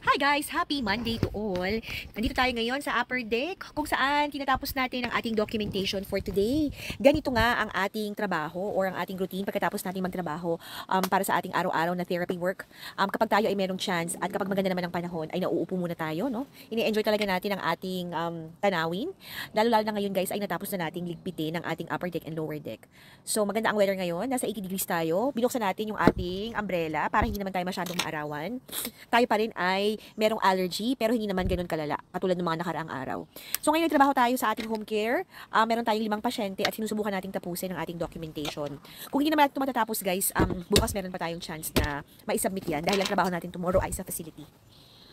Hi guys! Happy Monday to all! Nandito tayo ngayon sa upper deck kung saan tinatapos natin ang ating documentation for today. Ganito nga ang ating trabaho or ang ating routine pagkatapos natin magtrabaho para sa ating araw-araw na therapy work. Kapag tayo ay merong chance at kapag maganda naman ang panahon ay nauupo muna tayo. No? Ini-enjoy talaga natin ang ating tanawin. Lalo-lalo na ngayon guys ay natapos na nating ligpitin ang ating upper deck and lower deck. So maganda ang weather ngayon. Nasa 80 degrees tayo. Binuksan natin yung ating umbrella para hindi naman tayo masyadong maarawan. Tayo pa rin ay merong allergy pero hindi naman ganoon kalala katulad ng mga nakaraang araw. So ngayon trabaho tayo sa ating home care. Meron tayong 5 pasyente at sinusubukan nating tapusin ang ating documentation. Kung hindi naman ito matatapos guys, bukas meron pa tayong chance na ma-submit yan dahil ang trabaho natin tomorrow ay sa facility.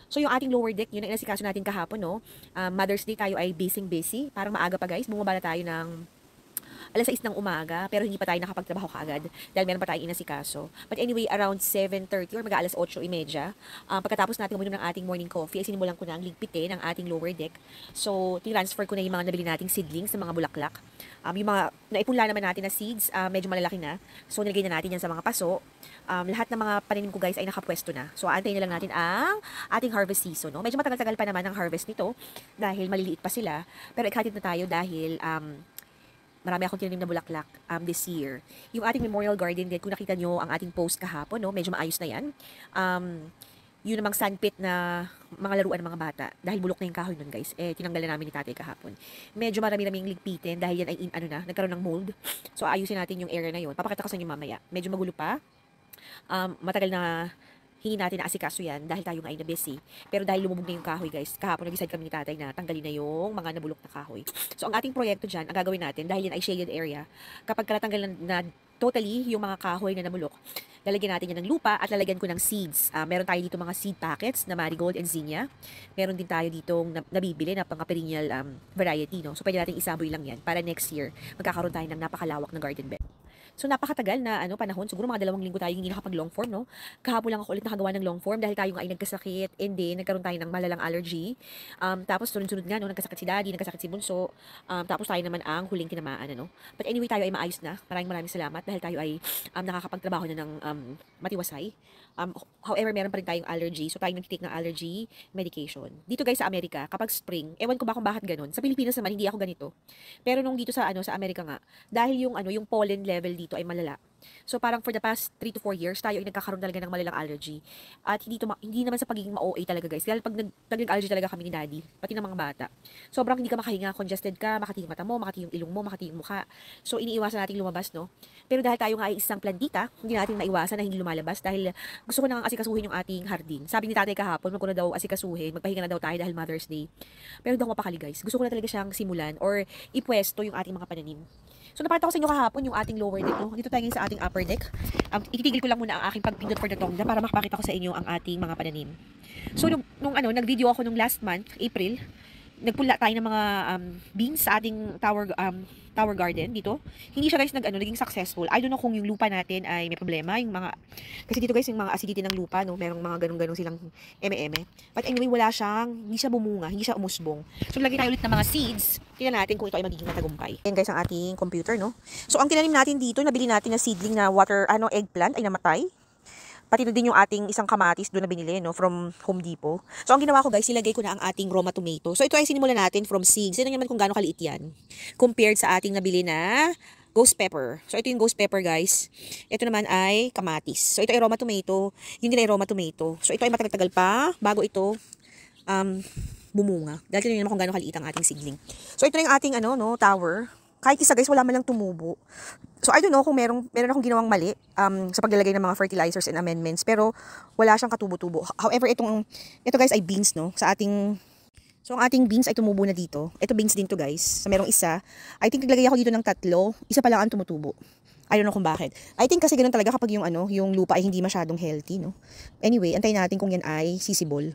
So yung ating lower deck, yun ang inasikaso natin kahapon, no? Mother's Day tayo ay busy. Parang maaga pa guys, bumaba na tayo ng alas 6 ng umaga, pero hindi pa tayo nakapagtrabaho kaagad dahil meron pa tayong inasikaso. But anyway, around 7:30 or mag-alas 8:30, pagkatapos natin uminom ng ating morning coffee, ay sinimulan ko na ang ligpitin ng ating lower deck. So, tinransfer ko na yung mga nabili nating seedlings ng mga bulaklak. Yung mga naipunla naman natin na seeds, medyo malalaki na. So, nilagay na natin yan sa mga paso. Lahat ng mga pananim ko guys ay nakapwesto na. So, aantayin na lang natin ang ating harvest season. No? Medyo matagal-tagal pa naman ang harvest nito dahil maliliit pa sila. Pero excited na tayo dahil marami akong tinanim na bulaklak this year. Yung ating memorial garden din, kung nakita nyo ang ating post kahapon, no, medyo maayos na yan. Yun namang sandpit na mga laruan ng mga bata. Dahil bulok na yung kahoy nun guys. Tinanggal na namin ni tatay kahapon. Medyo marami-raming ligpitin dahil yan ay nagkaroon ng mold. So ayusin natin yung area na yun. Papakita ko sa inyo mamaya. Medyo magulo pa. Matagal na hindi natin naasikaso yan dahil tayo nga ay na-busy. Pero dahil lumubog na yung kahoy guys, kahapon nag-decide kami ni tatay na tanggalin na yung mga nabulok na kahoy. So ang ating proyekto dyan, ang gagawin natin, dahil yan ay shaded area, kapag natanggal na totally yung mga kahoy na nabulok, lalagyan natin yan ng lupa at lalagyan ko ng seeds. Meron tayo dito mga seed packets na marigold and zinnia. Meron din tayo ditong nabibili na pang perennial variety. No? So pwede natin isaboy lang yan para next year magkakaroon tayo ng napakalawak na garden bed. So napakatagal na panahon, siguro mga 2 linggo tayo hindi nakapag long form, no? Kahapon lang ako ulit nakagawa ng long form dahil tayo nga ay nagkasakit and then nagkaroon tayo ng malalang allergy. Tapos sunod-sunod nga, no, nagkasakit si daddy, nagkasakit si bunso. Tapos tayo naman ang huling tinamaan, ano? But anyway, tayo ay maayos na. Maraming salamat dahil tayo ay nakakapagtrabaho na ng matiwasay. However, meron pa rin tayong allergy. So tayo nagtitake ng allergy medication. Dito guys sa Amerika, kapag spring, ewan ko ba kung bakit ganun. Sa Pilipinas naman hindi ako ganito. Pero nung dito sa sa Amerika nga, dahil yung pollen level dito ay malala. So parang for the past 3 to 4 years tayo ay nagkakaroon talaga ng malalang allergy. At hindi naman sa pagiging ma-OA talaga guys. Dahil pag nag-allergy talaga kami ni daddy, pati ng mga bata. Sobrang hindi ka makahinga, congested ka, makati yung mata mo, makati yung ilong mo, makati yung mukha. So iniiwasan natin lumabas, no? Pero dahil tayo nga ay isang plantita, hindi natin maiwasan na hindi lumalabas dahil gusto ko nang asikasuhin yung ating hardin. Sabi ni tatay kahapon, wag ko na daw asikasuhin, magpahinga na daw tayo dahil Mother's Day. Pero hindi ako mapakali guys. Gusto ko na talaga siyang simulan or ipwesto yung ating mga pananim. So napakita ko sa inyo kahapon yung ating lower deck. No? Dito tayo sa ating upper deck. Ititigil ko lang muna ang aking pagpindot for the tongda para makapakita ko sa inyo ang ating mga pananim. So nung nag-video ako nung last month, April, nagpula tayo ng mga beans sa ating tower garden dito. Hindi siya guys naging successful. I don't know kung yung lupa natin ay may problema, yung mga kasi dito guys yung mga acidity ng lupa, no, merong mga ganung-ganung silang eme-eme. But anyway, hindi siya bumunga, hindi siya umusbong. So lagyan tayo ulit ng mga seeds. Tingnan natin kung ito ay magiging matagumpay. Yan guys ang ating computer, no. So ang tinanim natin dito, nabili natin na seedling na eggplant ay namatay. Pati na din yung ating isang kamatis doon na binili, no, from Home Depot. So, ang ginawa ko guys, ilagay ko na ang ating Roma tomato. So, ito ay sinimulan natin from seeds. Tignan naman kung gaano kaliit yan. Compared sa ating nabili na ghost pepper. So, ito yung ghost pepper guys. Ito naman ay kamatis. So, ito ay Roma tomato. Yun din ay Roma tomato. So, ito ay matagal-tagal pa bago ito bumunga. Dahil tignan naman kung gaano kaliit ang ating seedling. So, ito na yung ating tower. Kahit isa guys, wala man lang tumubo. So, I don't know kung meron akong ginawang mali sa paglalagay ng mga fertilizers and amendments. Pero, wala siyang katubo-tubo. However, ito guys ay beans, no? So, ang ating beans ay tumubo na dito. Ito beans din to guys. So, merong isa. I think naglagay ako dito ng 3. Isa pa lang ang tumutubo. I don't know kung bakit. I think kasi ganun talaga kapag yung lupa ay hindi masyadong healthy, no? Anyway, antayin natin kung yan ay sisibol.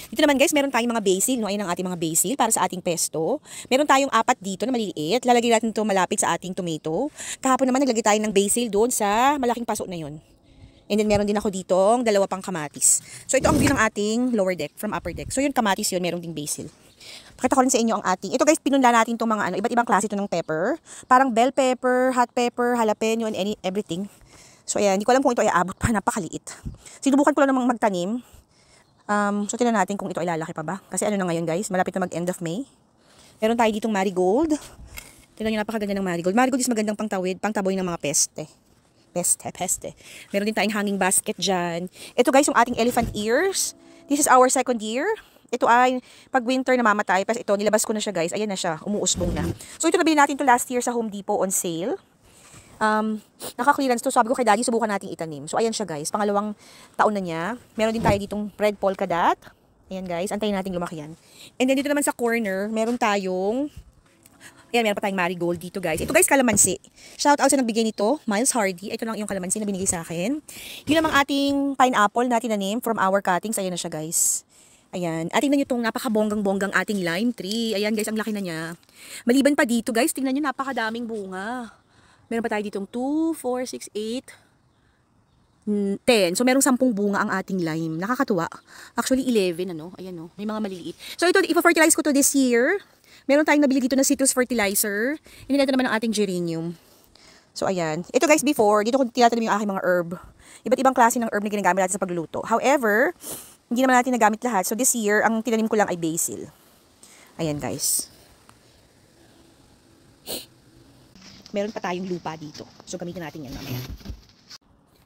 Dito naman guys, meron tayong mga basil, no? Ayun ang ating mga basil para sa ating pesto. Meron tayong 4 dito na maliliit. Lalagay natin ito malapit sa ating tomato. Kahapon naman naglagay tayo ng basil doon sa malaking paso na yun. And then meron din ako ditong 2 pang kamatis. So ito ang view ng ating lower deck from upper deck. So yun kamatis yun, meron ding basil. Pakita ko rin sa inyo ang ating. Ito guys, pinunla natin itong mga iba't ibang klase ito ng pepper. Parang bell pepper, hot pepper, jalapeno, and everything. So ayan, hindi ko alam kung ito ay aabot pa, napakaliit. Sinubukan ko lang namang magtanim. So, tingnan natin kung ito ay lalaki pa ba. Kasi ano na ngayon guys, malapit na mag-end of May. Meron tayo ditong marigold. Tingnan nyo, napakaganda ng marigold. Marigold is magandang pangtawid, pangtaboy ng mga peste. Peste. Meron din tayong hanging basket dyan. Ito guys, yung ating elephant ears. This is our second year. Ito ay pag winter namamatay. Pero ito, nilabas ko na siya guys. Ayan na siya, umuusbong na. So ito nabili natin to last year sa Home Depot on sale. Naka-clearance to. Sabi ko kay Daddy, subukan nating itanim. So ayan siya guys, pangalawang taon na niya. Meron din tayo ditong red polka dot. Ayan guys, antayin natin lumaki yan. And then dito naman sa corner, meron tayong ayan, meron pa tayong marigold dito guys. Ito guys, kalamansi. Shout out sa nagbigay nito, Miles Hardy. Ito lang yung kalamansi na binigay sa akin. Yun naman ating pineapple natin na name from our cuttings. Ayan na siya guys. Ayan. At tingnan nyo itong napakabonggang-bonggang ating lime tree. Ayan guys, ang laki na niya. Maliban pa dito guys, tingnan nyo, napakadaming bunga. Meron pa tayo ditong 2, 4, 6, 8, 10. So, merong 10 bunga ang ating lime. Nakakatuwa. Actually, 11, ano? Ayan, no? May mga maliliit. So, ito, ipa-fertilize ko to this year. Meron tayong nabili dito na citrus fertilizer. And ito naman ang ating geranium. So, ayan. Ito guys, before, dito ko tinatanim yung aking mga herb. Iba't ibang klase ng herb na ginagamit natin sa pagluluto. However, hindi naman natin nagamit lahat. So, this year, ang tinanim ko lang ay basil. Ayan guys. Meron pa tayong lupa dito. So, gamitin natin yan mamaya.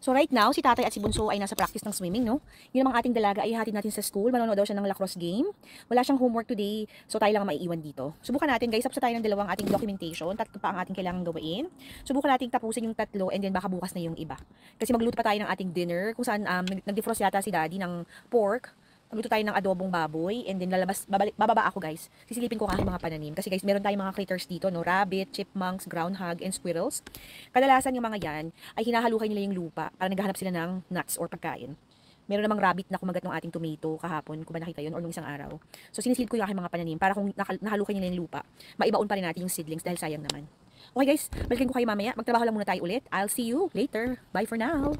So right now, si tatay at si bunso ay nasa practice ng swimming, no? Yun ang ating dalaga ay hatid natin sa school. Manonood daw siya ng lacrosse game. Wala siyang homework today, so tayo lang ang maiiwan dito. Subukan natin guys, tapos tayo ng dalawang ating documentation. Tatlo pa ang ating kailangang gawin. Subukan natin tapusin yung tatlo and then baka bukas na yung iba. Kasi magluto pa tayo ng ating dinner kung saan nag-defrost yata si daddy ng pork. Magluto tayo ng adobong baboy and then bababa ako guys. Sisilipin ko aking mga pananim. Kasi guys, meron tayong mga critters dito, no? Rabbit, chipmunks, groundhog, and squirrels. Kadalasan yung mga yan ay hinahalukay nila yung lupa para naghahanap sila ng nuts or pagkain. Meron namang rabbit na kumagat ng ating tomato kahapon, kung ba nakita yun, or nung isang araw. So sinisilip ko yung aking mga pananim para kung nahalukay nila yung lupa, maibaon pa rin natin yung seedlings dahil sayang naman. Okay guys, balikin ko kayo mamaya. Magtrabaho lang muna tayo ulit. I'll see you later. Bye for now.